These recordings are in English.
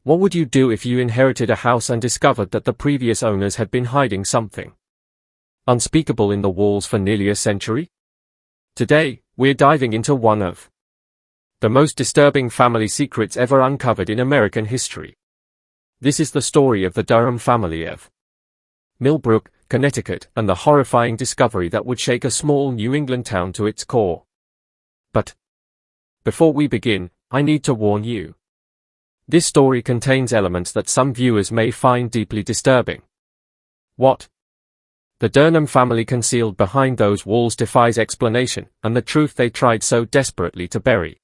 What would you do if you inherited a house and discovered that the previous owners had been hiding something unspeakable in the walls for nearly a century? Today, we're diving into one of the most disturbing family secrets ever uncovered in American history. This is the story of the Durham family of Millbrook, Connecticut, and the horrifying discovery that would shake a small New England town to its core. But before we begin, I need to warn you. This story contains elements that some viewers may find deeply disturbing. What the Durham family concealed behind those walls defies explanation, and the truth they tried so desperately to bury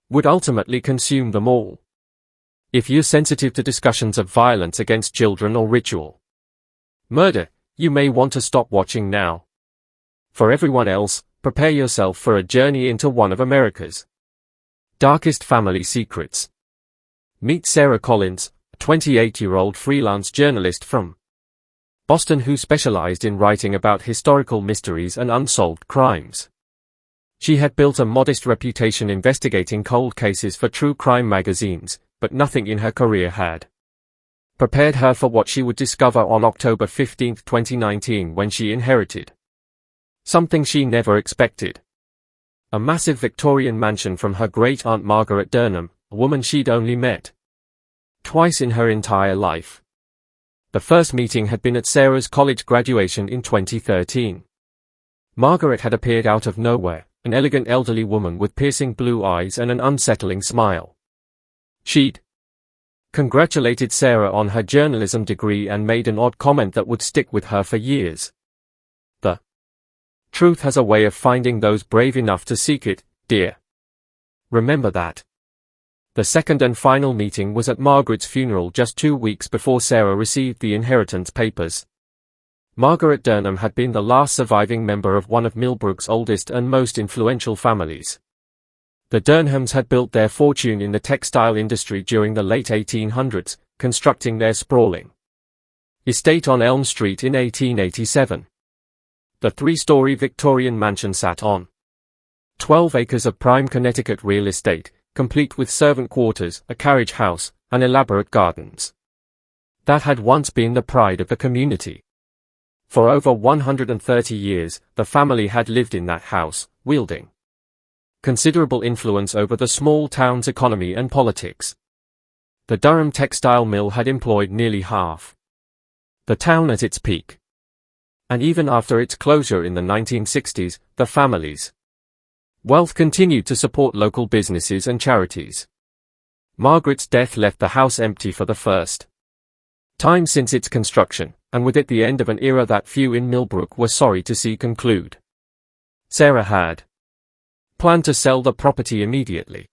would ultimately consume them all. If you're sensitive to discussions of violence against children or ritual murder, you may want to stop watching now. For everyone else, prepare yourself for a journey into one of America's darkest family secrets. Meet Sarah Collins, a 28-year-old freelance journalist from Boston who specialized in writing about historical mysteries and unsolved crimes. She had built a modest reputation investigating cold cases for true crime magazines, but nothing in her career had prepared her for what she would discover on October 15, 2019, when she inherited something she never expected. A massive Victorian mansion from her great-aunt Margaret Durham, a woman she'd only met twice in her entire life. The first meeting had been at Sarah's college graduation in 2013. Margaret had appeared out of nowhere, an elegant elderly woman with piercing blue eyes and an unsettling smile. She'd congratulated Sarah on her journalism degree and made an odd comment that would stick with her for years. The truth has a way of finding those brave enough to seek it, dear. Remember that. The second and final meeting was at Margaret's funeral just 2 weeks before Sarah received the inheritance papers. Margaret Durham had been the last surviving member of one of Millbrook's oldest and most influential families. The Durhams had built their fortune in the textile industry during the late 1800s, constructing their sprawling estate on Elm Street in 1887. The three-story Victorian mansion sat on 12 acres of prime Connecticut real estate, complete with servant quarters, a carriage house, and elaborate gardens. That had once been the pride of the community. For over 130 years, the family had lived in that house, wielding considerable influence over the small town's economy and politics. The Durham textile mill had employed nearly half the town at its peak. And even after its closure in the 1960s, the family's wealth continued to support local businesses and charities. Margaret's death left the house empty for the first time since its construction, and with it the end of an era that few in Millbrook were sorry to see conclude. Sarah had planned to sell the property immediately.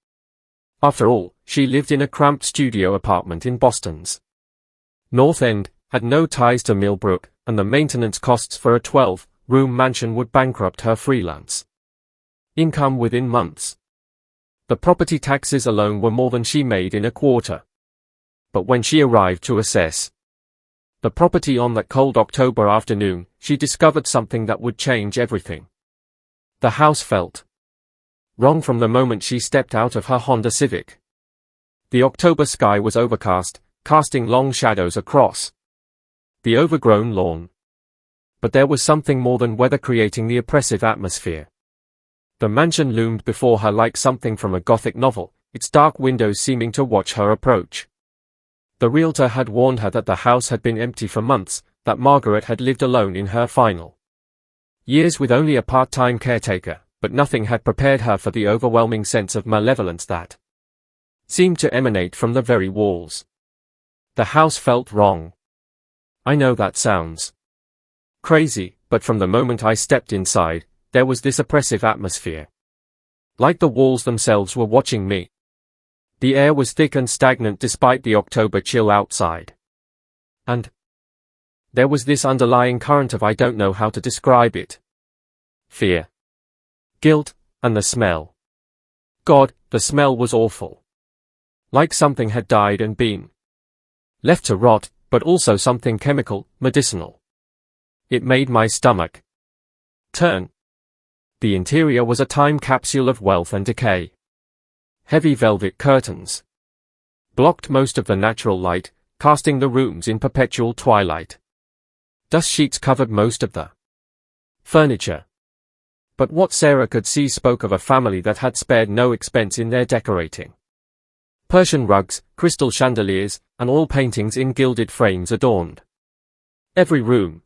After all, she lived in a cramped studio apartment in Boston's North End, had no ties to Millbrook, and the maintenance costs for a 12-room mansion would bankrupt her freelance income within months. The property taxes alone were more than she made in a quarter. But when she arrived to assess the property on that cold October afternoon, she discovered something that would change everything. The house felt wrong from the moment she stepped out of her Honda Civic. The October sky was overcast, casting long shadows across the overgrown lawn. But there was something more than weather creating the oppressive atmosphere. The mansion loomed before her like something from a Gothic novel, its dark windows seeming to watch her approach. The realtor had warned her that the house had been empty for months, that Margaret had lived alone in her final years with only a part-time caretaker, but nothing had prepared her for the overwhelming sense of malevolence that seemed to emanate from the very walls. The house felt wrong. I know that sounds crazy, but from the moment I stepped inside, there was this oppressive atmosphere. Like the walls themselves were watching me. The air was thick and stagnant despite the October chill outside. And there was this underlying current of I don't know how to describe it. Fear. Guilt, and the smell. God, the smell was awful. Like something had died and been left to rot, but also something chemical, medicinal. It made my stomach turn. The interior was a time capsule of wealth and decay. Heavy velvet curtains, blocked most of the natural light, casting the rooms in perpetual twilight. Dust sheets covered most of the furniture. But what Sarah could see spoke of a family that had spared no expense in their decorating. Persian rugs, crystal chandeliers, and oil paintings in gilded frames adorned every room.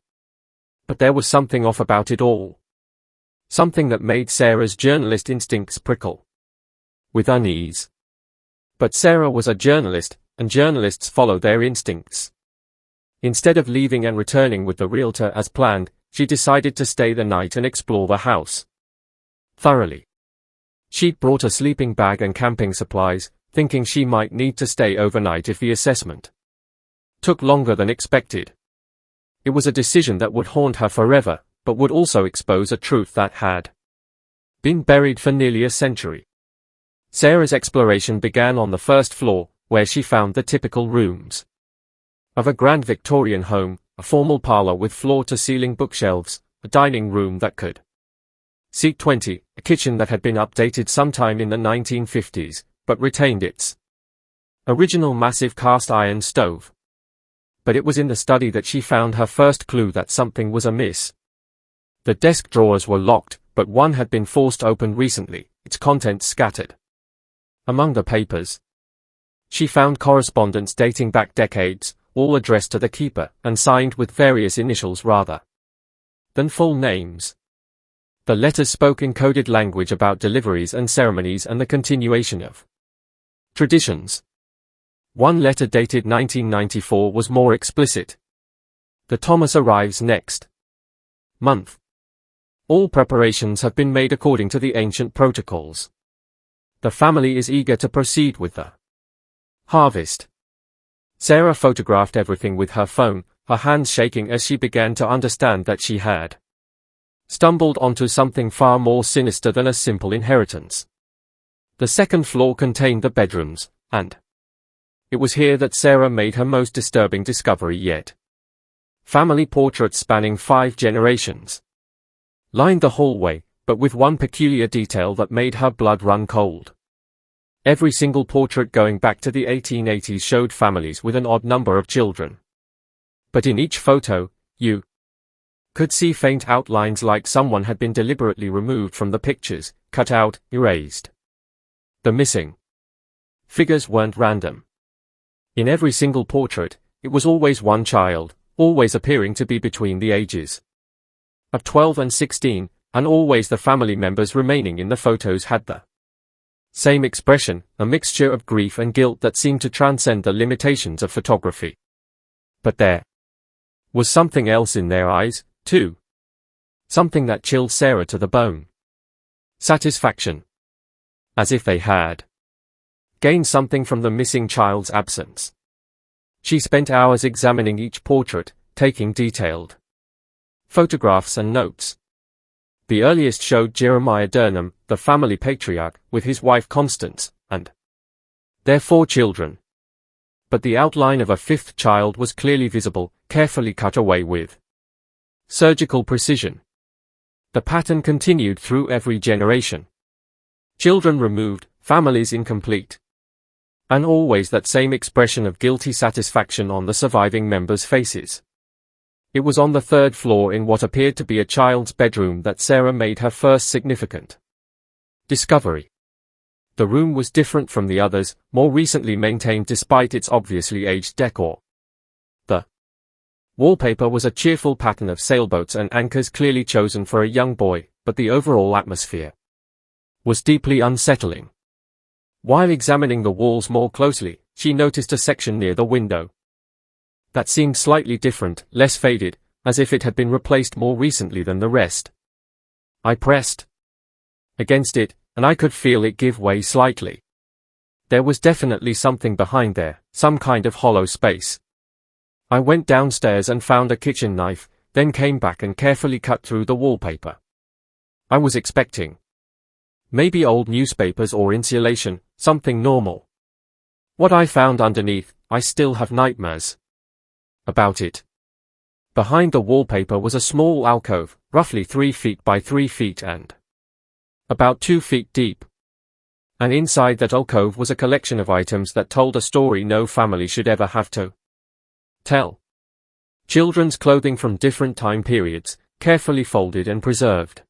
But there was something off about it all. Something that made Sarah's journalist instincts prickle with unease. But Sarah was a journalist, and journalists follow their instincts. Instead of leaving and returning with the realtor as planned, she decided to stay the night and explore the house thoroughly. She'd brought a sleeping bag and camping supplies, thinking she might need to stay overnight if the assessment took longer than expected. It was a decision that would haunt her forever, but would also expose a truth that had been buried for nearly a century. Sarah's exploration began on the first floor, where she found the typical rooms of a grand Victorian home, a formal parlor with floor-to-ceiling bookshelves, a dining room that could seat 20, a kitchen that had been updated sometime in the 1950s, but retained its original massive cast-iron stove. But it was in the study that she found her first clue that something was amiss. The desk drawers were locked, but one had been forced open recently, its contents scattered among the papers. She found correspondence dating back decades, all addressed to the keeper, and signed with various initials rather than full names. The letters spoke in coded language about deliveries and ceremonies and the continuation of traditions. One letter dated 1994 was more explicit. The Thomas arrives next month. All preparations have been made according to the ancient protocols. The family is eager to proceed with the harvest. Sarah photographed everything with her phone, her hands shaking as she began to understand that she had stumbled onto something far more sinister than a simple inheritance. The second floor contained the bedrooms, and it was here that Sarah made her most disturbing discovery yet. Family portraits spanning 5 generations lined the hallway, but with one peculiar detail that made her blood run cold. Every single portrait going back to the 1880s showed families with an odd number of children. But in each photo, you could see faint outlines like someone had been deliberately removed from the pictures, cut out, erased. The missing figures weren't random. In every single portrait, it was always one child, always appearing to be between the ages of 12 and 16, and always the family members remaining in the photos had the same expression, a mixture of grief and guilt that seemed to transcend the limitations of photography. But there was something else in their eyes, too. Something that chilled Sarah to the bone. Satisfaction. As if they had gained something from the missing child's absence. She spent hours examining each portrait, taking detailed photographs and notes. The earliest showed Jeremiah Durham, the family patriarch, with his wife Constance, and their 4 children. But the outline of a 5th child was clearly visible, carefully cut away with surgical precision. The pattern continued through every generation. Children removed, families incomplete. And always that same expression of guilty satisfaction on the surviving members' faces. It was on the 3rd floor in what appeared to be a child's bedroom that Sarah made her first significant discovery. The room was different from the others, more recently maintained despite its obviously aged decor. The wallpaper was a cheerful pattern of sailboats and anchors clearly chosen for a young boy, but the overall atmosphere was deeply unsettling. While examining the walls more closely, she noticed a section near the window that seemed slightly different, less faded, as if it had been replaced more recently than the rest. I pressed against it, and I could feel it give way slightly. There was definitely something behind there, some kind of hollow space. I went downstairs and found a kitchen knife, then came back and carefully cut through the wallpaper. I was expecting maybe old newspapers or insulation, something normal. What I found underneath, I still have nightmares about it. Behind the wallpaper was a small alcove, roughly 3 feet by 3 feet and about 2 feet deep. And inside that alcove was a collection of items that told a story no family should ever have to tell. Children's clothing from different time periods, carefully folded and preserved.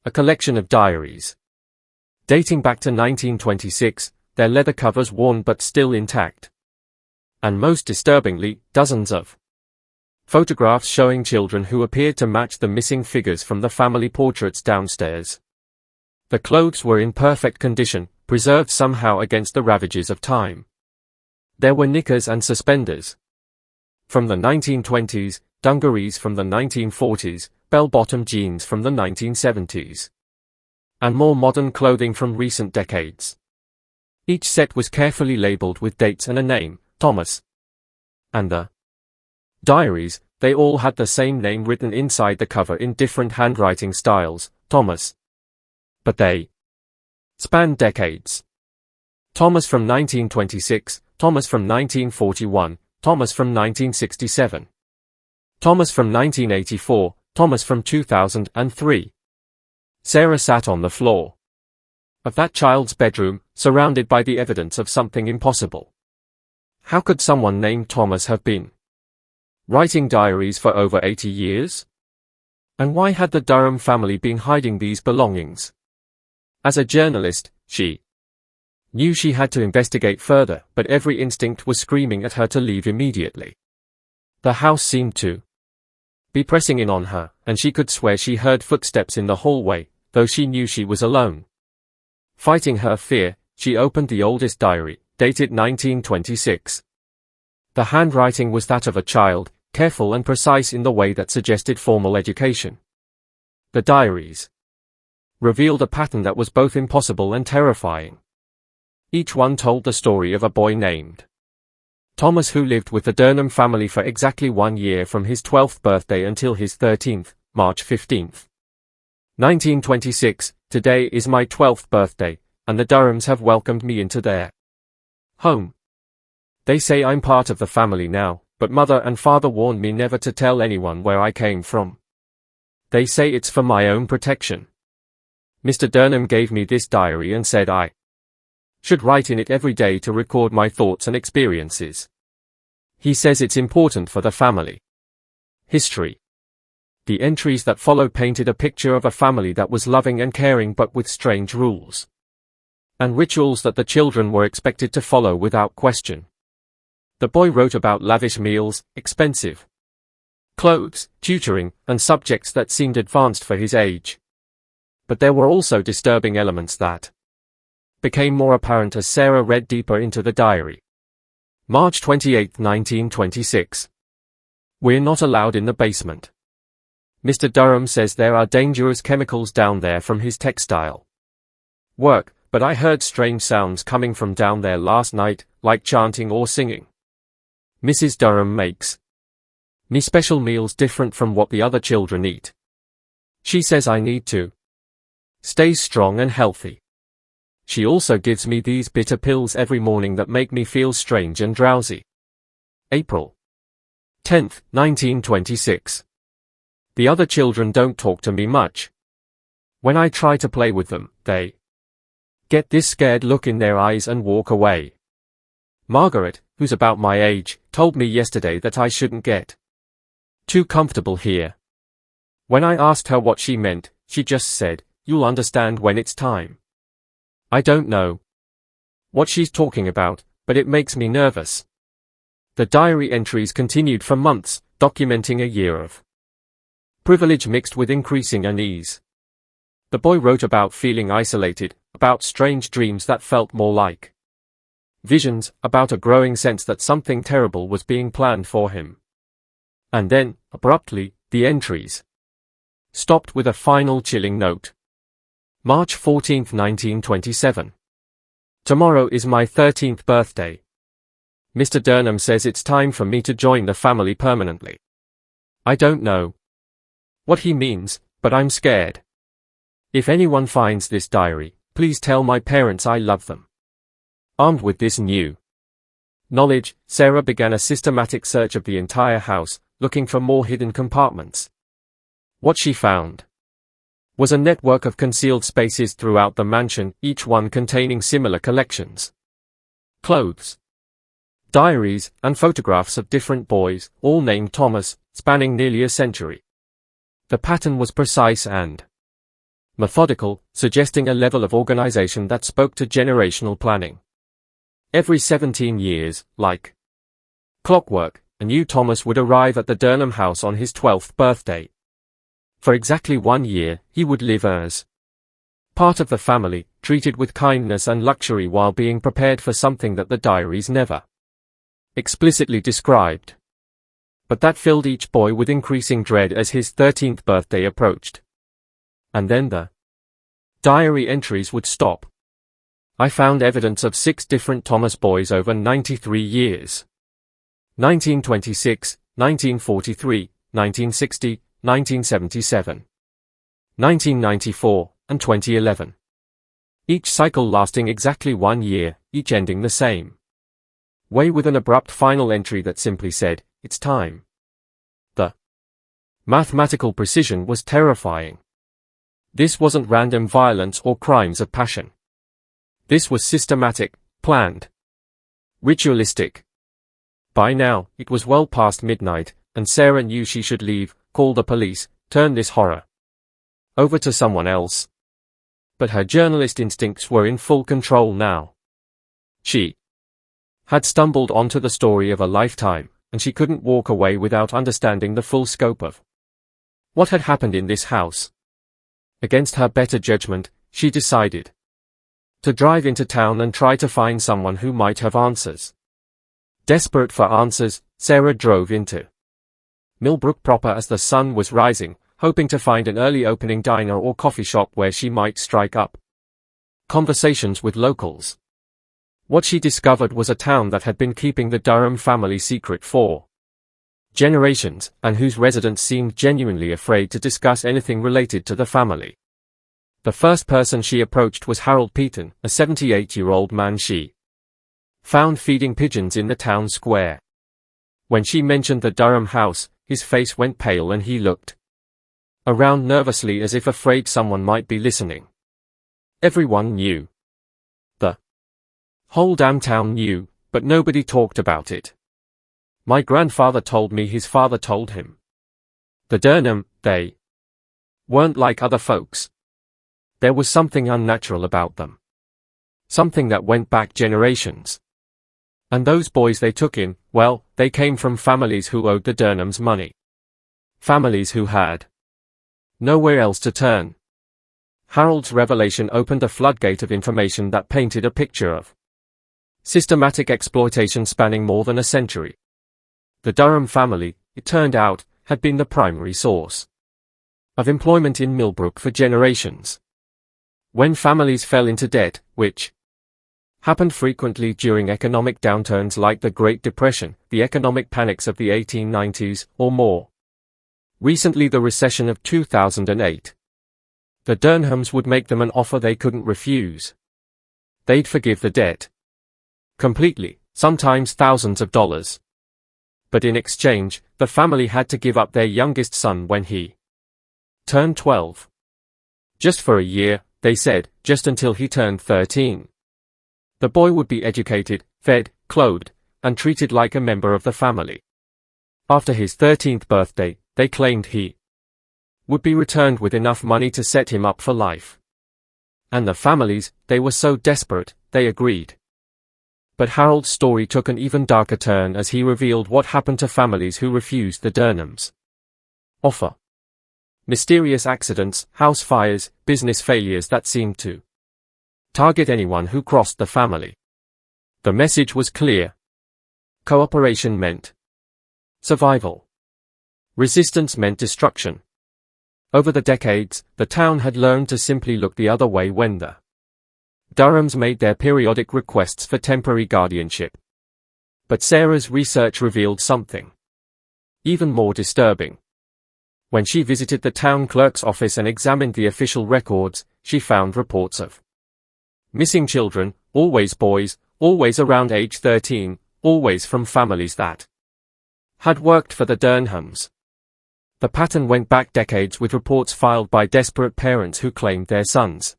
A collection of diaries. Dating back to 1926, their leather covers worn but still intact. And most disturbingly, dozens of photographs showing children who appeared to match the missing figures from the family portraits downstairs. The clothes were in perfect condition, preserved somehow against the ravages of time. There were knickers and suspenders from the 1920s, dungarees from the 1940s, bell-bottom jeans from the 1970s, and more modern clothing from recent decades. Each set was carefully labeled with dates and a name, Thomas. And the diaries, they all had the same name written inside the cover in different handwriting styles, Thomas. But they spanned decades. Thomas from 1926, Thomas from 1941, Thomas from 1967. Thomas from 1984, Thomas from 2003. Sarah sat on the floor of that child's bedroom, surrounded by the evidence of something impossible. How could someone named Thomas have been writing diaries for over 80 years? And why had the Durham family been hiding these belongings? As a journalist, she knew she had to investigate further, but every instinct was screaming at her to leave immediately. The house seemed to be pressing in on her, and she could swear she heard footsteps in the hallway, though she knew she was alone. Fighting her fear, she opened the oldest diary, dated 1926. The handwriting was that of a child, careful and precise in the way that suggested formal education. The diaries revealed a pattern that was both impossible and terrifying. Each one told the story of a boy named Thomas who lived with the Durham family for exactly 1 year from his 12th birthday until his 13th, March 15th. 1926, today is my 12th birthday, and the Durhams have welcomed me into their home. They say I'm part of the family now, but Mother and Father warned me never to tell anyone where I came from. They say it's for my own protection. Mr. Durham gave me this diary and said I should write in it every day to record my thoughts and experiences. He says it's important for the family history. The entries that followed painted a picture of a family that was loving and caring but with strange rules and rituals that the children were expected to follow without question. The boy wrote about lavish meals, expensive clothes, tutoring, and subjects that seemed advanced for his age. But there were also disturbing elements that became more apparent as Sarah read deeper into the diary. March 28, 1926. We're not allowed in the basement. Mr. Durham says there are dangerous chemicals down there from his textile work, but I heard strange sounds coming from down there last night, like chanting or singing. Mrs. Durham makes me special meals different from what the other children eat. She says I need to stay strong and healthy. She also gives me these bitter pills every morning that make me feel strange and drowsy. April 10, 1926. The other children don't talk to me much. When I try to play with them, they get this scared look in their eyes and walk away. Margaret, who's about my age, told me yesterday that I shouldn't get too comfortable here. When I asked her what she meant, she just said, "You'll understand when it's time." I don't know what she's talking about, but it makes me nervous. The diary entries continued for months, documenting a year of privilege mixed with increasing unease. The boy wrote about feeling isolated, about strange dreams that felt more like visions, about a growing sense that something terrible was being planned for him. And then, abruptly, the entries stopped with a final chilling note. March 14, 1927. Tomorrow is my 13th birthday. Mr. Durham says it's time for me to join the family permanently. I don't know what he means, but I'm scared. If anyone finds this diary, please tell my parents I love them. Armed with this new knowledge, Sarah began a systematic search of the entire house, looking for more hidden compartments. What she found was a network of concealed spaces throughout the mansion, each one containing similar collections. Clothes, diaries, and photographs of different boys, all named Thomas, spanning nearly a century. The pattern was precise and methodical, suggesting a level of organization that spoke to generational planning. Every 17 years, like clockwork, a new Thomas would arrive at the Durham house on his 12th birthday. For exactly 1 year, he would live as part of the family, treated with kindness and luxury while being prepared for something that the diaries never explicitly described, but that filled each boy with increasing dread as his 13th birthday approached. And then the diary entries would stop. I found evidence of 6 different Thomas boys over 93 years. 1926, 1943, 1960, 1977, 1994, and 2011. Each cycle lasting exactly 1 year, each ending the same way with an abrupt final entry that simply said, "It's time." The mathematical precision was terrifying. This wasn't random violence or crimes of passion. This was systematic, planned, ritualistic. By now, it was well past midnight, and Sarah knew she should leave, call the police, turn this horror over to someone else. But her journalist instincts were in full control now. She had stumbled onto the story of a lifetime, and she couldn't walk away without understanding the full scope of what had happened in this house. Against her better judgment, she decided to drive into town and try to find someone who might have answers. Desperate for answers, Sarah drove into Millbrook proper as the sun was rising, hoping to find an early opening diner or coffee shop where she might strike up conversations with locals. What she discovered was a town that had been keeping the Durham family secret for generations, and whose residents seemed genuinely afraid to discuss anything related to the family. The first person she approached was Harold Peaton, a 78-year-old man she found feeding pigeons in the town square. When she mentioned the Durham house, his face went pale and he looked around nervously as if afraid someone might be listening. Everyone knew. The whole damn town knew, but nobody talked about it. My grandfather told me his father told him. The Durham, they weren't like other folks. There was something unnatural about them. Something that went back generations. And those boys they took in, well, they came from families who owed the Durhams money. Families who had nowhere else to turn. Harold's revelation opened a floodgate of information that painted a picture of systematic exploitation spanning more than a century. The Durham family, it turned out, had been the primary source of employment in Millbrook for generations. When families fell into debt, which happened frequently during economic downturns like the Great Depression, the economic panics of the 1890s, or more recently the recession of 2008, the Durhams would make them an offer they couldn't refuse. They'd forgive the debt completely, sometimes thousands of dollars. But in exchange, the family had to give up their youngest son when he turned 12. Just for a year, they said, just until he turned 13. The boy would be educated, fed, clothed, and treated like a member of the family. After his 13th birthday, they claimed he would be returned with enough money to set him up for life. And the families, they were so desperate, they agreed. But Harold's story took an even darker turn as he revealed what happened to families who refused the Durhams' offer. Mysterious accidents, house fires, business failures that seemed to target anyone who crossed the family. The message was clear. Cooperation meant survival. Resistance meant destruction. Over the decades, the town had learned to simply look the other way when the Durhams made their periodic requests for temporary guardianship. But Sarah's research revealed something even more disturbing. When she visited the town clerk's office and examined the official records, she found reports of missing children, always boys, always around age 13, always from families that had worked for the Durhams. The pattern went back decades, with reports filed by desperate parents who claimed their sons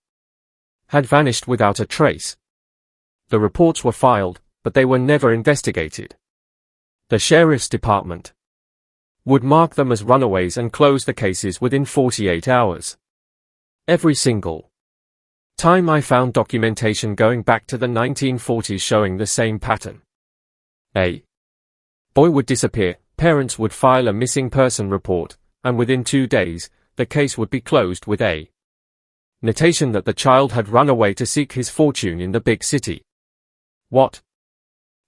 had vanished without a trace. The reports were filed, but they were never investigated. The sheriff's department would mark them as runaways and close the cases within 48 hours. Every single time I found documentation going back to the 1940s showing the same pattern. A boy would disappear, parents would file a missing person report, and within 2 days, the case would be closed with a notation that the child had run away to seek his fortune in the big city. What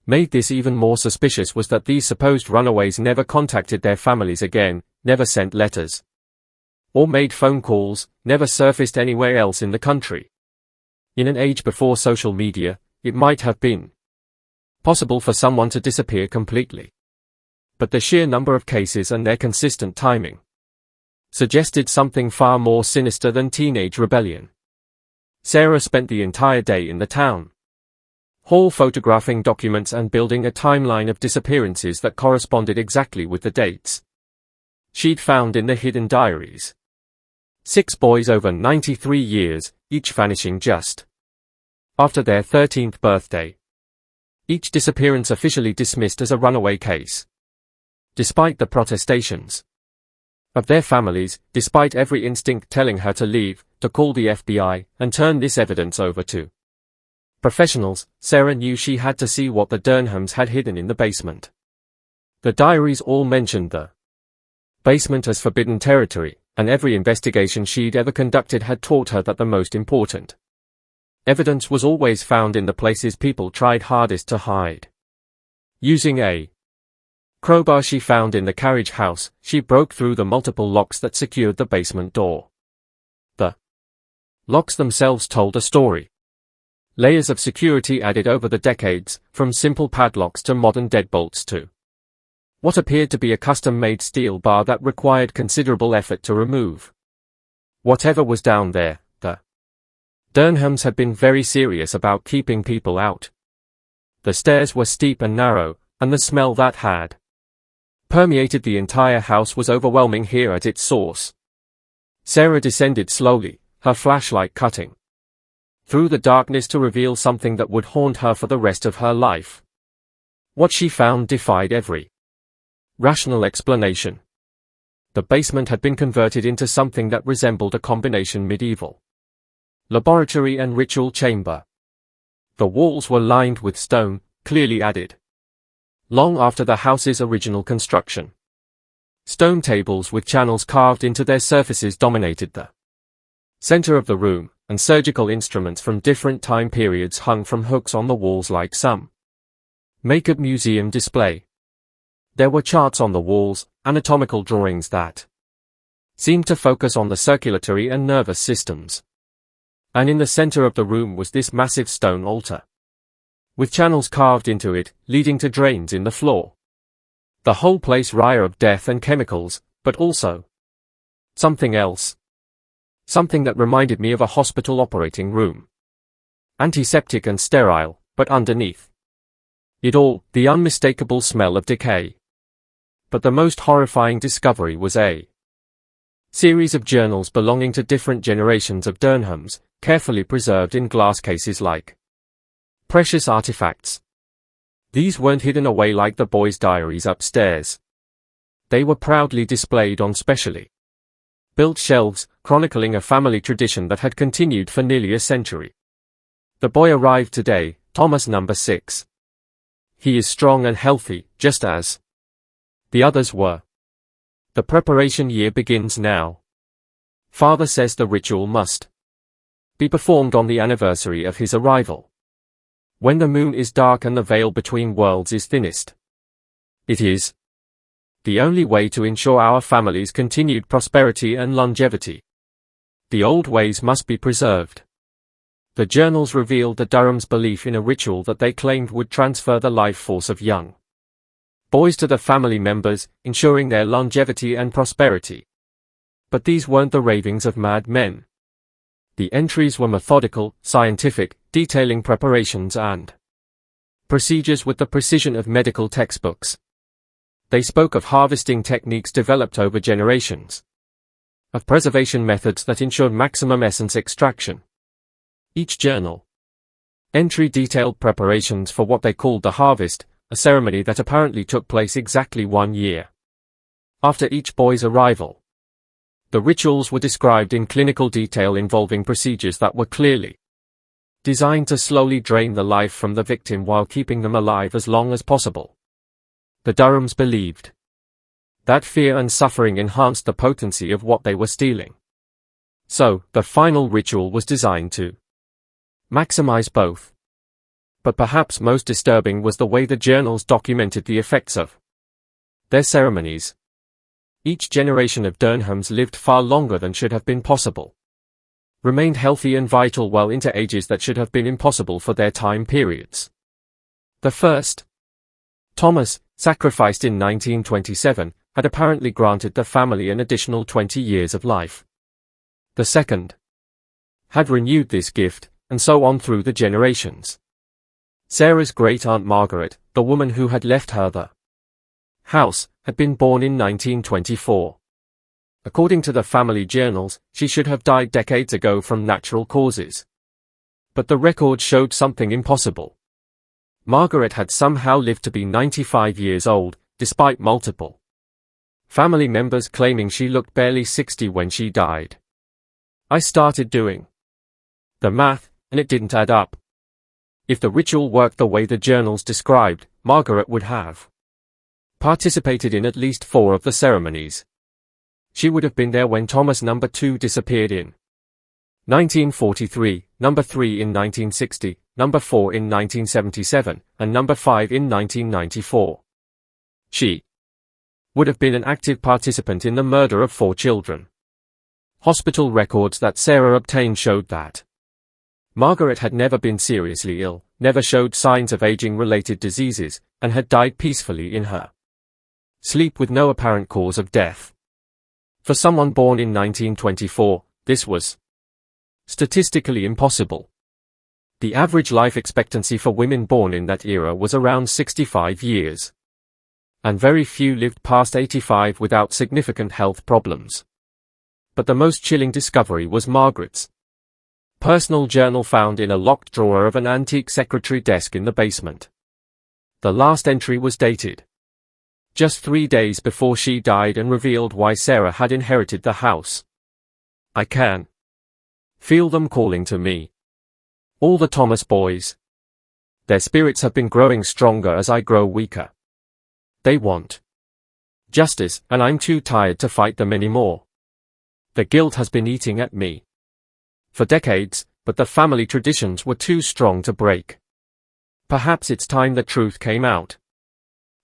made this even more suspicious was that these supposed runaways never contacted their families again, never sent letters or made phone calls, never surfaced anywhere else in the country. In an age before social media, it might have been possible for someone to disappear completely. But the sheer number of cases and their consistent timing suggested something far more sinister than teenage rebellion. Sarah spent the entire day in the town hall photographing documents and building a timeline of disappearances that corresponded exactly with the dates she'd found in the hidden diaries. 6 boys over 93 years, each vanishing just after their 13th birthday. Each disappearance officially dismissed as a runaway case. Despite the protestations of their families, despite every instinct telling her to leave, to call the FBI, and turn this evidence over to professionals, Sarah knew she had to see what the Durhams had hidden in the basement. The diaries all mentioned the basement as forbidden territory, and every investigation she'd ever conducted had taught her that the most important evidence was always found in the places people tried hardest to hide. Using a crowbar she found in the carriage house, she broke through the multiple locks that secured the basement door. The locks themselves told a story. Layers of security added over the decades, from simple padlocks to modern deadbolts to what appeared to be a custom-made steel bar that required considerable effort to remove. Whatever was down there, the Durhams had been very serious about keeping people out. The stairs were steep and narrow, and the smell that had permeated the entire house was overwhelming here at its source. Sarah descended slowly, her flashlight cutting through the darkness to reveal something that would haunt her for the rest of her life. What she found defied every rational explanation. The basement had been converted into something that resembled a combination medieval laboratory and ritual chamber. The walls were lined with stone, clearly added long after the house's original construction. Stone tables with channels carved into their surfaces dominated the center of the room, and surgical instruments from different time periods hung from hooks on the walls like some makeup museum display. There were charts on the walls, anatomical drawings that seemed to focus on the circulatory and nervous systems. And in the center of the room was this massive stone altar, with channels carved into it, leading to drains in the floor. The whole place reeked of death and chemicals, but also something else. Something that reminded me of a hospital operating room. Antiseptic and sterile, but underneath it all, the unmistakable smell of decay. But the most horrifying discovery was a series of journals belonging to different generations of Durhams, carefully preserved in glass cases like precious artifacts. These weren't hidden away like the boys' diaries upstairs. They were proudly displayed on specially built shelves, chronicling a family tradition that had continued for nearly a century. The boy arrived today, Thomas number 6. He is strong and healthy, just as the others were. The preparation year begins now. Father says the ritual must be performed on the anniversary of his arrival, when the moon is dark and the veil between worlds is thinnest. It is the only way to ensure our family's continued prosperity and longevity. The old ways must be preserved. The journals revealed the Durham's belief in a ritual that they claimed would transfer the life force of young boys to the family members, ensuring their longevity and prosperity. But these weren't the ravings of mad men. The entries were methodical, scientific, detailing preparations and procedures with the precision of medical textbooks. They spoke of harvesting techniques developed over generations, of preservation methods that ensured maximum essence extraction. Each journal entry detailed preparations for what they called the harvest, a ceremony that apparently took place exactly 1 year after each boy's arrival. The rituals were described in clinical detail, involving procedures that were clearly designed to slowly drain the life from the victim while keeping them alive as long as possible. The Durhams believed that fear and suffering enhanced the potency of what they were stealing. So, the final ritual was designed to maximize both. But perhaps most disturbing was the way the journals documented the effects of their ceremonies. Each generation of Durhams lived far longer than should have been possible, remained healthy and vital well into ages that should have been impossible for their time periods. The first, Thomas, sacrificed in 1927, had apparently granted the family an additional 20 years of life. The second had renewed this gift, and so on through the generations. Sarah's great-aunt Margaret, the woman who had left her the house, had been born in 1924. According to the family journals, she should have died decades ago from natural causes. But the record showed something impossible. Margaret had somehow lived to be 95 years old, despite multiple family members claiming she looked barely 60 when she died. I started doing the math, and it didn't add up. If the ritual worked the way the journals described, Margaret would have participated in at least 4 of the ceremonies. She would have been there when Thomas number 2 disappeared in 1943, number 3 in 1960, number 4 in 1977, and number 5 in 1994. She would have been an active participant in the murder of 4 children. Hospital records that Sarah obtained showed that Margaret had never been seriously ill, never showed signs of aging-related diseases, and had died peacefully in her sleep with no apparent cause of death. For someone born in 1924, this was statistically impossible. The average life expectancy for women born in that era was around 65 years. And very few lived past 85 without significant health problems. But the most chilling discovery was Margaret's personal journal found in a locked drawer of an antique secretary desk in the basement. The last entry was dated just 3 days before she died and revealed why Sarah had inherited the house. I can feel them calling to me. All the Thomas boys. Their spirits have been growing stronger as I grow weaker. They want justice, and I'm too tired to fight them anymore. The guilt has been eating at me for decades, but the family traditions were too strong to break. Perhaps it's time the truth came out.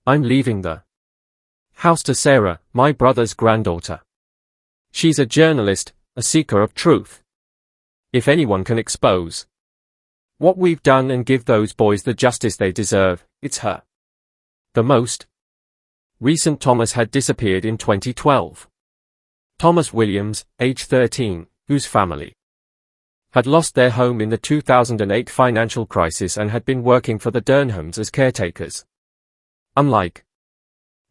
I'm leaving the house to Sarah, my brother's granddaughter. She's a journalist, a seeker of truth. If anyone can expose what we've done and give those boys the justice they deserve, it's her. The most recent Thomas had disappeared in 2012. Thomas Williams, age 13, whose family had lost their home in the 2008 financial crisis and had been working for the Durhams as caretakers. Unlike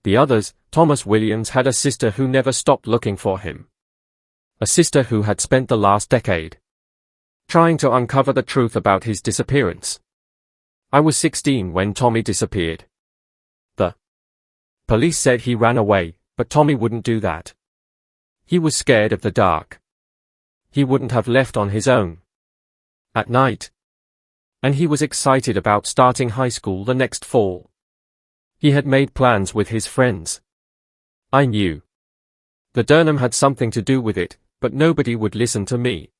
the others, Thomas Williams had a sister who never stopped looking for him. A sister who had spent the last decade trying to uncover the truth about his disappearance. I was 16 when Tommy disappeared. The police said he ran away, but Tommy wouldn't do that. He was scared of the dark. He wouldn't have left on his own at night. And he was excited about starting high school the next fall. He had made plans with his friends. I knew the Durham had something to do with it, but nobody would listen to me.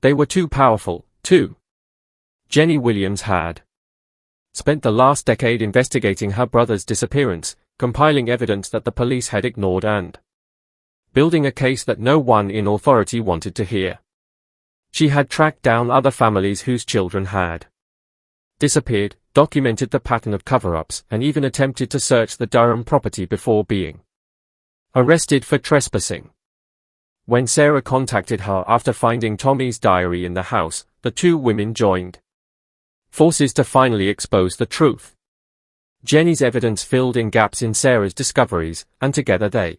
They were too powerful, too. Jenny Williams had spent the last decade investigating her brother's disappearance, compiling evidence that the police had ignored and building a case that no one in authority wanted to hear. She had tracked down other families whose children had disappeared, documented the pattern of cover-ups, and even attempted to search the Durham property before being arrested for trespassing. When Sarah contacted her after finding Tommy's diary in the house, the 2 women joined forces to finally expose the truth. Jenny's evidence filled in gaps in Sarah's discoveries, and together they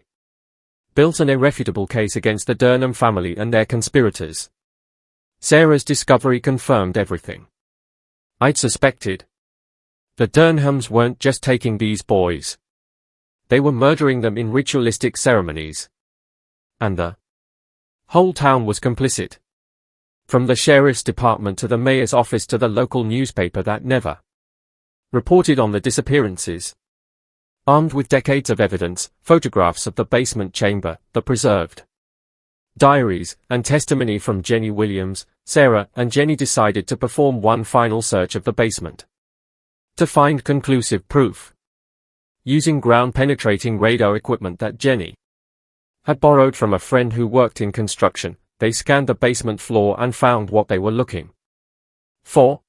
built an irrefutable case against the Durham family and their conspirators. Sarah's discovery confirmed everything I'd suspected. The Durhams weren't just taking these boys. They were murdering them in ritualistic ceremonies. And the whole town was complicit. From the sheriff's department to the mayor's office to the local newspaper that never reported on the disappearances. Armed with decades of evidence, photographs of the basement chamber, the preserved diaries, and testimony from Jenny Williams, Sarah and Jenny decided to perform one final search of the basement to find conclusive proof. Using ground-penetrating radar equipment that Jenny had borrowed from a friend who worked in construction, they scanned the basement floor and found what they were looking for.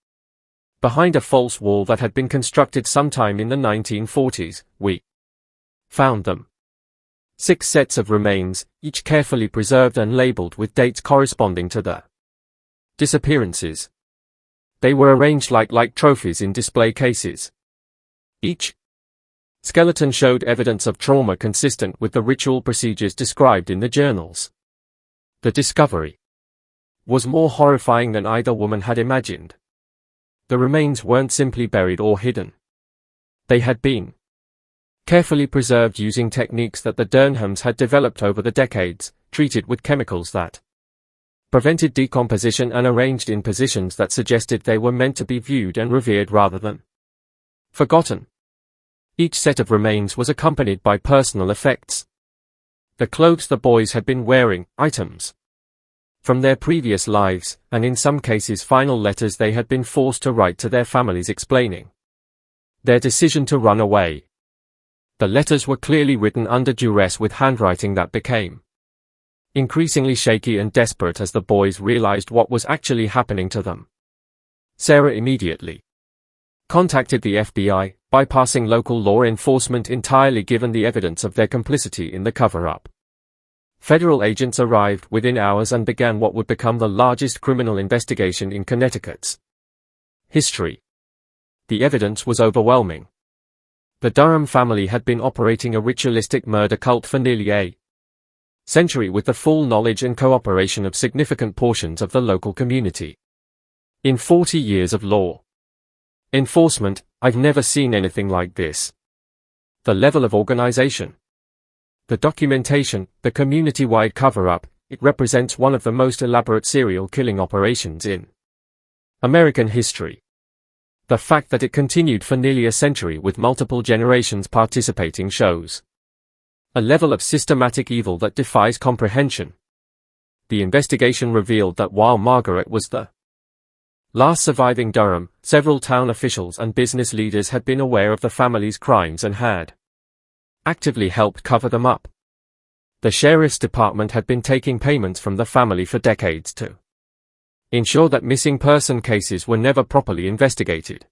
Behind a false wall that had been constructed sometime in the 1940s, we found them. 6 sets of remains, each carefully preserved and labeled with dates corresponding to the disappearances. They were arranged like trophies in display cases. Each skeleton showed evidence of trauma consistent with the ritual procedures described in the journals. The discovery was more horrifying than either woman had imagined. The remains weren't simply buried or hidden. They had been carefully preserved using techniques that the Durhams had developed over the decades, treated with chemicals that prevented decomposition and arranged in positions that suggested they were meant to be viewed and revered rather than forgotten. Each set of remains was accompanied by personal effects. The clothes the boys had been wearing, items from their previous lives, and in some cases final letters they had been forced to write to their families explaining their decision to run away. The letters were clearly written under duress with handwriting that became increasingly shaky and desperate as the boys realized what was actually happening to them. Sarah immediately contacted the FBI, bypassing local law enforcement entirely given the evidence of their complicity in the cover-up. Federal agents arrived within hours and began what would become the largest criminal investigation in Connecticut's history. The evidence was overwhelming. The Durham family had been operating a ritualistic murder cult for nearly a century with the full knowledge and cooperation of significant portions of the local community. In 40 years of law enforcement, I've never seen anything like this. The level of organization, the documentation, the community-wide cover-up, it represents one of the most elaborate serial killing operations in American history. The fact that it continued for nearly a century with multiple generations participating shows a level of systematic evil that defies comprehension. The investigation revealed that while Margaret was the last surviving Durham, several town officials and business leaders had been aware of the family's crimes and had actively helped cover them up. The sheriff's department had been taking payments from the family for decades to ensure that missing person cases were never properly investigated.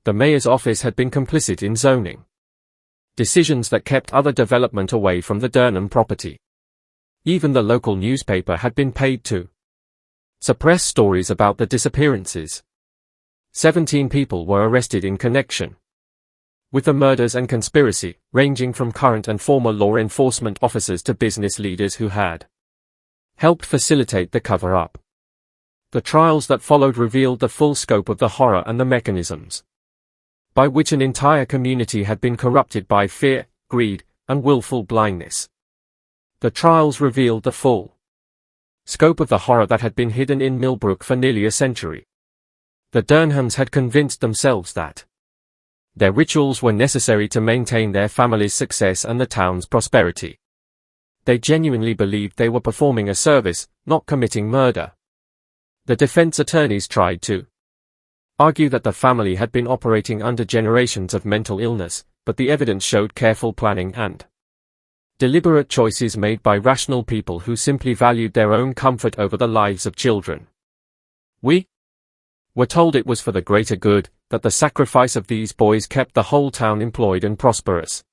The mayor's office had been complicit in zoning decisions that kept other development away from the Durham property. Even the local newspaper had been paid to suppress stories about the disappearances. 17 people were arrested in connection with the murders and conspiracy, ranging from current and former law enforcement officers to business leaders who had helped facilitate the cover-up. The trials that followed revealed the full scope of the horror and the mechanisms by which an entire community had been corrupted by fear, greed, and willful blindness. The trials revealed the full scope of the horror that had been hidden in Millbrook for nearly a century. The Durhams had convinced themselves that their rituals were necessary to maintain their family's success and the town's prosperity. They genuinely believed they were performing a service, not committing murder. The defense attorneys tried to argue that the family had been operating under generations of mental illness, but the evidence showed careful planning and deliberate choices made by rational people who simply valued their own comfort over the lives of children. We were told it was for the greater good, that the sacrifice of these boys kept the whole town employed and prosperous.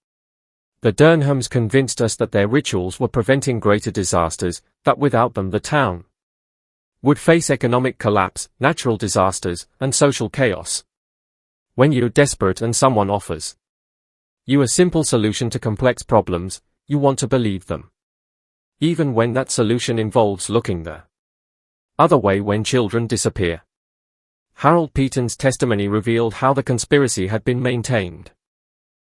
The Durhams convinced us that their rituals were preventing greater disasters, that without them the town would face economic collapse, natural disasters, and social chaos. When you're desperate and someone offers you a simple solution to complex problems, you want to believe them. Even when that solution involves looking the other way when children disappear. Harold Peaton's testimony revealed how the conspiracy had been maintained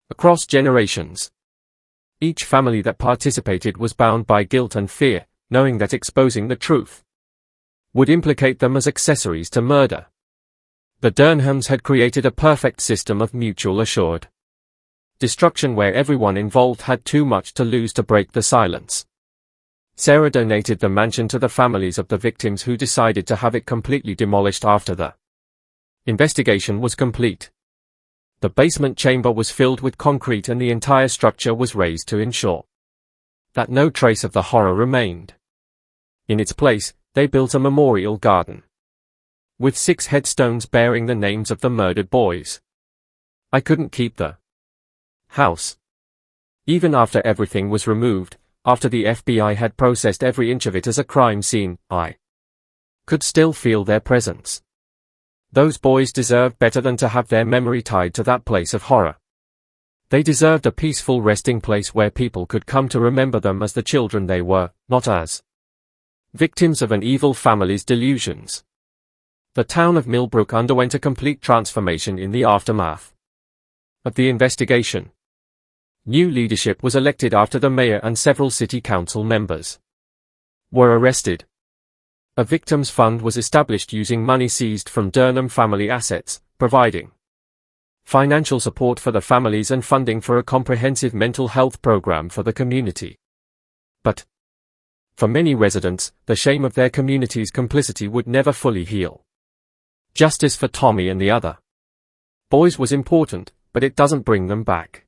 across generations. Each family that participated was bound by guilt and fear, knowing that exposing the truth would implicate them as accessories to murder. The Durhams had created a perfect system of mutual assured destruction where everyone involved had too much to lose to break the silence. Sarah donated the mansion to the families of the victims who decided to have it completely demolished after the investigation was complete. The basement chamber was filled with concrete and the entire structure was raised to ensure that no trace of the horror remained. In its place, they built a memorial garden with 6 headstones bearing the names of the murdered boys. I couldn't keep the house. Even after everything was removed, after the FBI had processed every inch of it as a crime scene, I could still feel their presence. Those boys deserved better than to have their memory tied to that place of horror. They deserved a peaceful resting place where people could come to remember them as the children they were, not as victims of an evil family's delusions. The town of Millbrook underwent a complete transformation in the aftermath of the investigation. New leadership was elected after the mayor and several city council members were arrested. A victims fund was established using money seized from Durham family assets, providing financial support for the families and funding for a comprehensive mental health program for the community. But for many residents, the shame of their community's complicity would never fully heal. Justice for Tommy and the other boys was important, but it doesn't bring them back.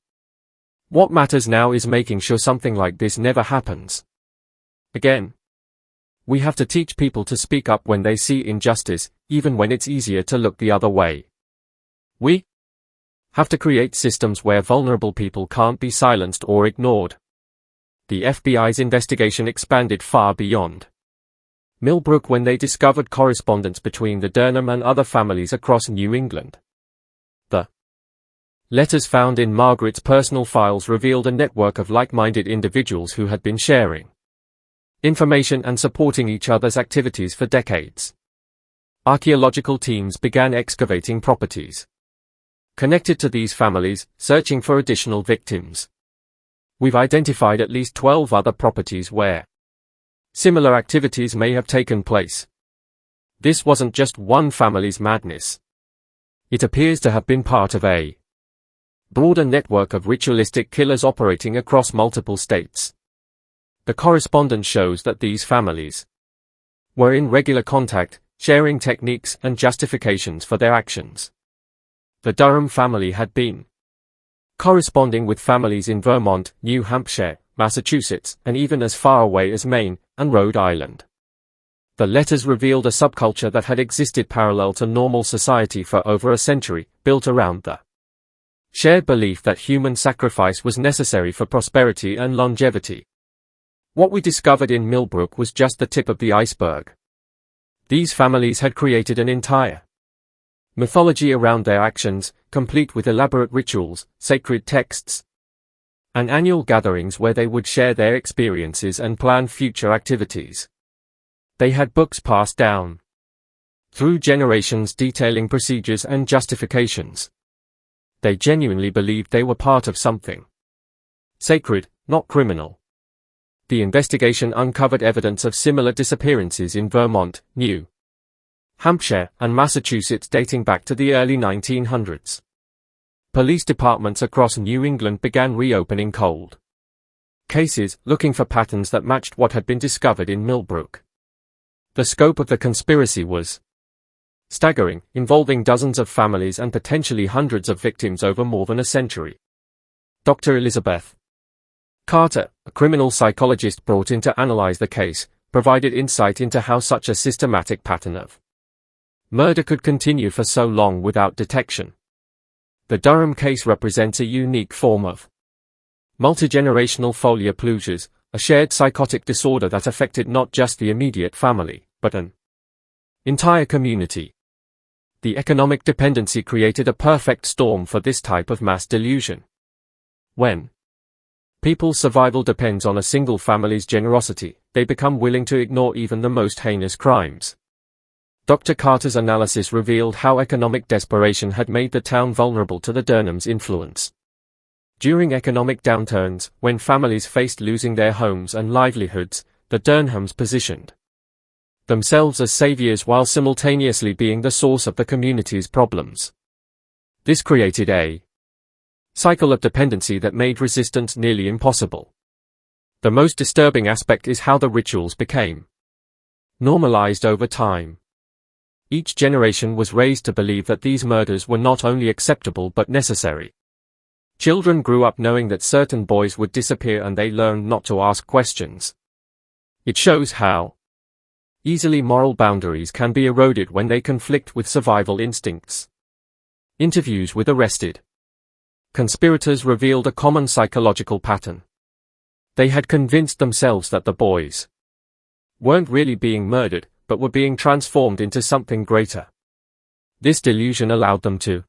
What matters now is making sure something like this never happens again. We have to teach people to speak up when they see injustice, even when it's easier to look the other way. We have to create systems where vulnerable people can't be silenced or ignored. The FBI's investigation expanded far beyond Millbrook when they discovered correspondence between the Durham and other families across New England. The letters found in Margaret's personal files revealed a network of like-minded individuals who had been sharing information and supporting each other's activities for decades. Archaeological teams began excavating properties connected to these families, searching for additional victims. We've identified at least 12 other properties where similar activities may have taken place. This wasn't just one family's madness. It appears to have been part of a broader network of ritualistic killers operating across multiple states. The correspondence shows that these families were in regular contact, sharing techniques and justifications for their actions. The Durham family had been corresponding with families in Vermont, New Hampshire, Massachusetts, and even as far away as Maine and Rhode Island. The letters revealed a subculture that had existed parallel to normal society for over a century, built around the shared belief that human sacrifice was necessary for prosperity and longevity. What we discovered in Millbrook was just the tip of the iceberg. These families had created an entire mythology around their actions, complete with elaborate rituals, sacred texts, and annual gatherings where they would share their experiences and plan future activities. They had books passed down through generations detailing procedures and justifications. They genuinely believed they were part of something sacred, not criminal. The investigation uncovered evidence of similar disappearances in Vermont, New Hampshire, and Massachusetts dating back to the early 1900s. Police departments across New England began reopening cold cases, looking for patterns that matched what had been discovered in Millbrook. The scope of the conspiracy was staggering, involving dozens of families and potentially hundreds of victims over more than a century. Dr. Elizabeth Carter, a criminal psychologist brought in to analyze the case, provided insight into how such a systematic pattern of murder could continue for so long without detection. The Durham case represents a unique form of multigenerational folia plusieurs, a shared psychotic disorder that affected not just the immediate family, but an entire community. The economic dependency created a perfect storm for this type of mass delusion. When people's survival depends on a single family's generosity, they become willing to ignore even the most heinous crimes. Dr. Carter's analysis revealed how economic desperation had made the town vulnerable to the Durham's influence. During economic downturns, when families faced losing their homes and livelihoods, the Durhams positioned themselves as saviors while simultaneously being the source of the community's problems. This created a cycle of dependency that made resistance nearly impossible. The most disturbing aspect is how the rituals became normalized over time. Each generation was raised to believe that these murders were not only acceptable but necessary. Children grew up knowing that certain boys would disappear and they learned not to ask questions. It shows how easily moral boundaries can be eroded when they conflict with survival instincts. Interviews with arrested conspirators revealed a common psychological pattern. They had convinced themselves that the boys weren't really being murdered, but were being transformed into something greater. This delusion allowed them to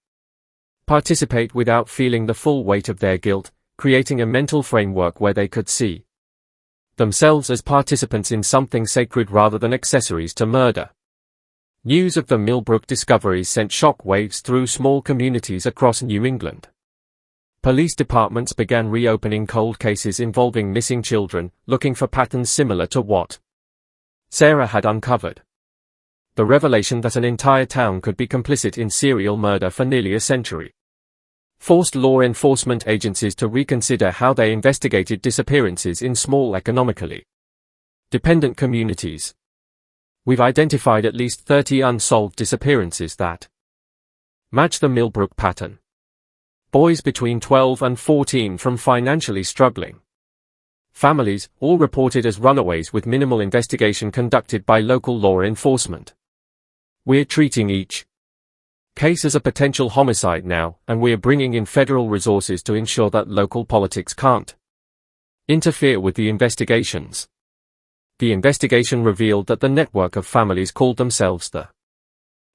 participate without feeling the full weight of their guilt, creating a mental framework where they could see themselves as participants in something sacred rather than accessories to murder. News of the Millbrook discoveries sent shock waves through small communities across New England. Police departments began reopening cold cases involving missing children, looking for patterns similar to what Sarah had uncovered. The revelation that an entire town could be complicit in serial murder for nearly a century forced law enforcement agencies to reconsider how they investigated disappearances in small economically dependent communities. We've identified at least 30 unsolved disappearances that match the Millbrook pattern. Boys between 12 and 14 from financially struggling families, all reported as runaways with minimal investigation conducted by local law enforcement. We're treating each case as a potential homicide now, and we're bringing in federal resources to ensure that local politics can't interfere with the investigations. The investigation revealed that the network of families called themselves the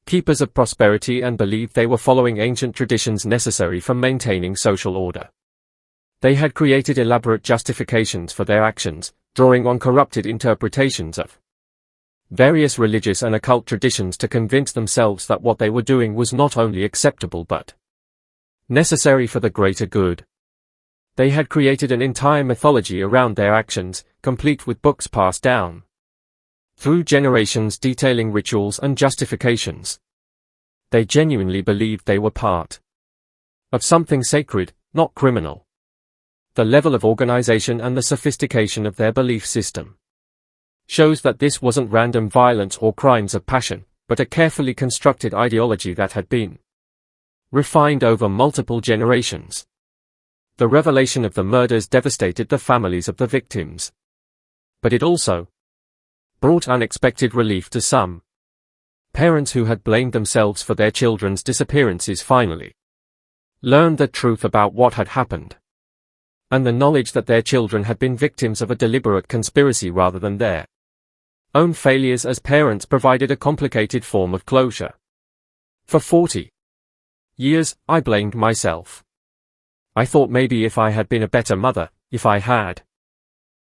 Keepers of Prosperity and believed they were following ancient traditions necessary for maintaining social order. They had created elaborate justifications for their actions, drawing on corrupted interpretations of various religious and occult traditions to convince themselves that what they were doing was not only acceptable but necessary for the greater good. They had created an entire mythology around their actions, complete with books passed down through generations detailing rituals and justifications. They genuinely believed they were part of something sacred, not criminal. The level of organization and the sophistication of their belief system shows that this wasn't random violence or crimes of passion, but a carefully constructed ideology that had been refined over multiple generations. The revelation of the murders devastated the families of the victims. But it also brought unexpected relief to some. Parents who had blamed themselves for their children's disappearances finally learned the truth about what had happened, and the knowledge that their children had been victims of a deliberate conspiracy rather than their own failures as parents provided a complicated form of closure. For 40 years, I blamed myself. I thought maybe if I had been a better mother, if I had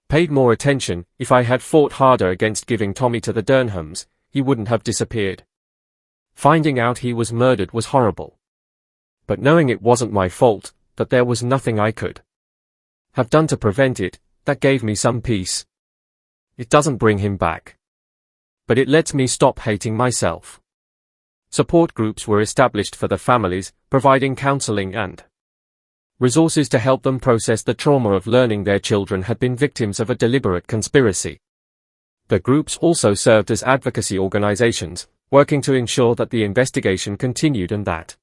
paid more attention, if I had fought harder against giving Tommy to the Durhams, he wouldn't have disappeared. Finding out he was murdered was horrible. But knowing it wasn't my fault, that there was nothing I could have done to prevent it, that gave me some peace. It doesn't bring him back, but it lets me stop hating myself. Support groups were established for the families, providing counseling and resources to help them process the trauma of learning their children had been victims of a deliberate conspiracy. The groups also served as advocacy organizations, working to ensure that the investigation continued and that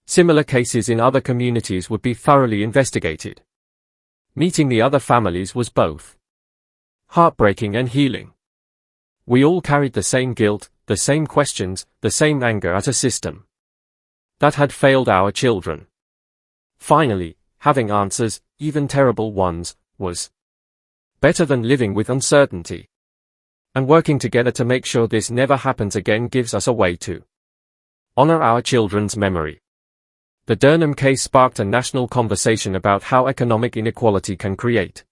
similar cases in other communities would be thoroughly investigated. Meeting the other families was both heartbreaking and healing. We all carried the same guilt, the same questions, the same anger at a system that had failed our children. Finally, having answers, even terrible ones, was better than living with uncertainty. And working together to make sure this never happens again gives us a way to Honor our children's memory. The Durham case sparked a national conversation about how economic inequality can create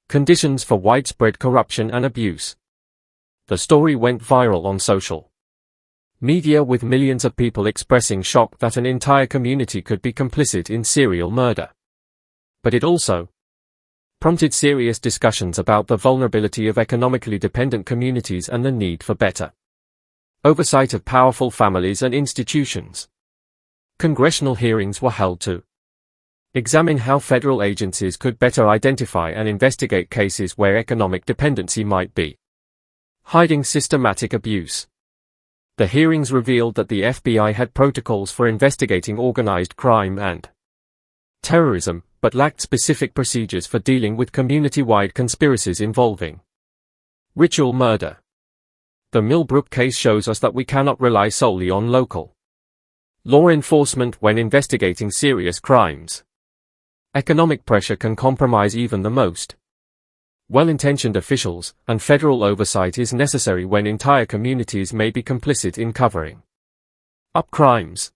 conditions for widespread corruption and abuse. The story went viral on social media, with millions of people expressing shock that an entire community could be complicit in serial murder. But it also prompted serious discussions about the vulnerability of economically dependent communities and the need for better oversight of powerful families and institutions. Congressional hearings were held to examine how federal agencies could better identify and investigate cases where economic dependency might be hiding systematic abuse. The hearings revealed that the FBI had protocols for investigating organized crime and terrorism, but lacked specific procedures for dealing with community-wide conspiracies involving ritual murder. The Millbrook case shows us that we cannot rely solely on local law enforcement when investigating serious crimes. Economic pressure can compromise even the most well-intentioned officials, and federal oversight is necessary when entire communities may be complicit in covering up crimes.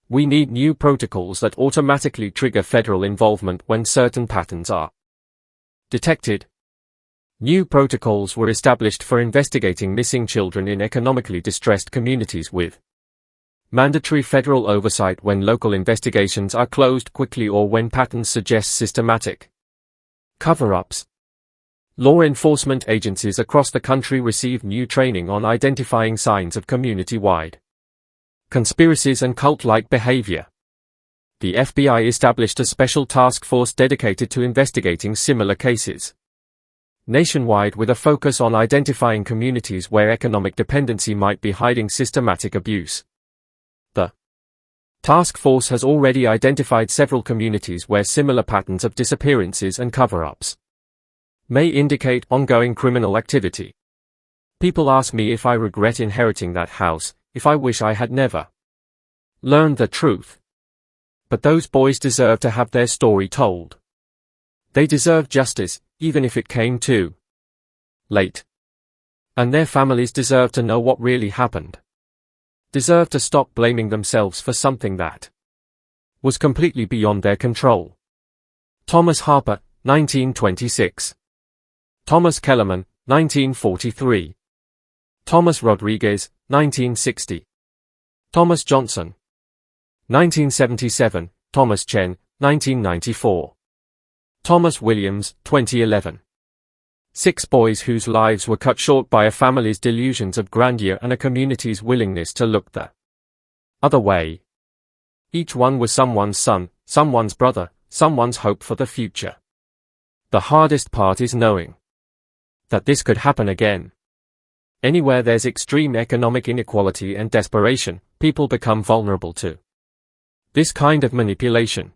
We need new protocols that automatically trigger federal involvement when certain patterns are detected. New protocols were established for investigating missing children in economically distressed communities, with mandatory federal oversight when local investigations are closed quickly or when patterns suggest systematic cover-ups. Law enforcement agencies across the country receive new training on identifying signs of community-wide conspiracies and cult-like behavior. The FBI established a special task force dedicated to investigating similar cases nationwide, with a focus on identifying communities where economic dependency might be hiding systematic abuse. The task force has already identified several communities where similar patterns of disappearances and cover-ups may indicate ongoing criminal activity. People ask me if I regret inheriting that house, if I wish I had never learned the truth. But those boys deserve to have their story told. They deserve justice, even if it came too late. And their families deserve to know what really happened. Deserve to stop blaming themselves for something that was completely beyond their control. Thomas Harper, 1926. Thomas Kellerman, 1943. Thomas Rodriguez, 1960. Thomas Johnson, 1977. Thomas Chen, 1994. Thomas Williams, 2011. 6 boys whose lives were cut short by a family's delusions of grandeur and a community's willingness to look the other way. Each one was someone's son, someone's brother, someone's hope for the future. The hardest part is knowing that this could happen again. Anywhere there's extreme economic inequality and desperation, people become vulnerable to this kind of manipulation.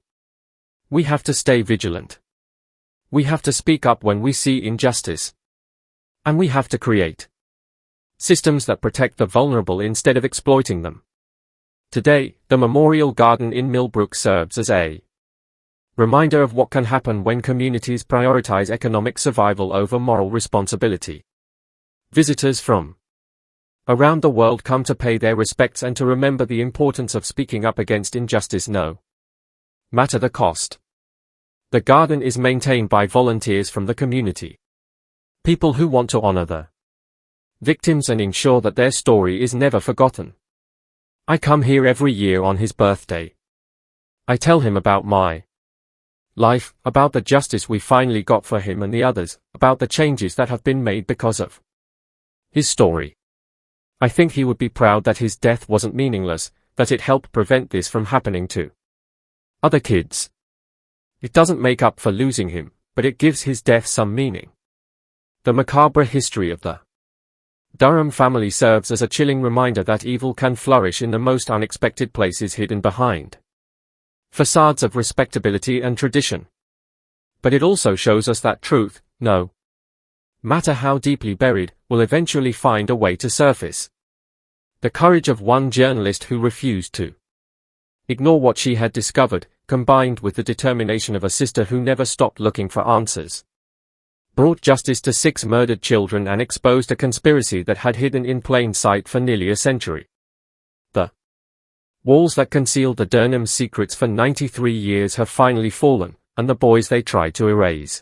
We have to stay vigilant. We have to speak up when we see injustice. And we have to create systems that protect the vulnerable instead of exploiting them. Today, the Memorial Garden in Millbrook serves as a reminder of what can happen when communities prioritize economic survival over moral responsibility. Visitors from around the world come to pay their respects and to remember the importance of speaking up against injustice, no matter the cost. The garden is maintained by volunteers from the community, people who want to honor the victims and ensure that their story is never forgotten. I come here every year on his birthday. I tell him about my life, about the justice we finally got for him and the others, about the changes that have been made because of his story. I think he would be proud that his death wasn't meaningless, that it helped prevent this from happening to other kids. It doesn't make up for losing him, but it gives his death some meaning. The macabre history of the Durham family serves as a chilling reminder that evil can flourish in the most unexpected places, hidden behind facades of respectability and tradition. But it also shows us that truth, no matter how deeply buried, will eventually find a way to surface. The courage of one journalist who refused to ignore what she had discovered, combined with the determination of a sister who never stopped looking for answers, brought justice to 6 murdered children and exposed a conspiracy that had hidden in plain sight for nearly a century. The Walls that concealed the Durham's secrets for 93 years have finally fallen, and the boys they tried to erase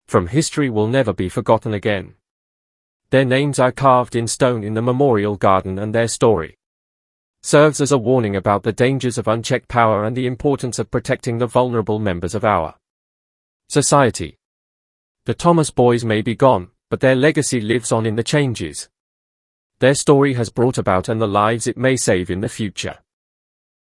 from history will never be forgotten again. Their names are carved in stone in the memorial garden, and their story serves as a warning about the dangers of unchecked power and the importance of protecting the vulnerable members of our society. The Thomas boys may be gone, but their legacy lives on in the changes their story has brought about and the lives it may save in the future.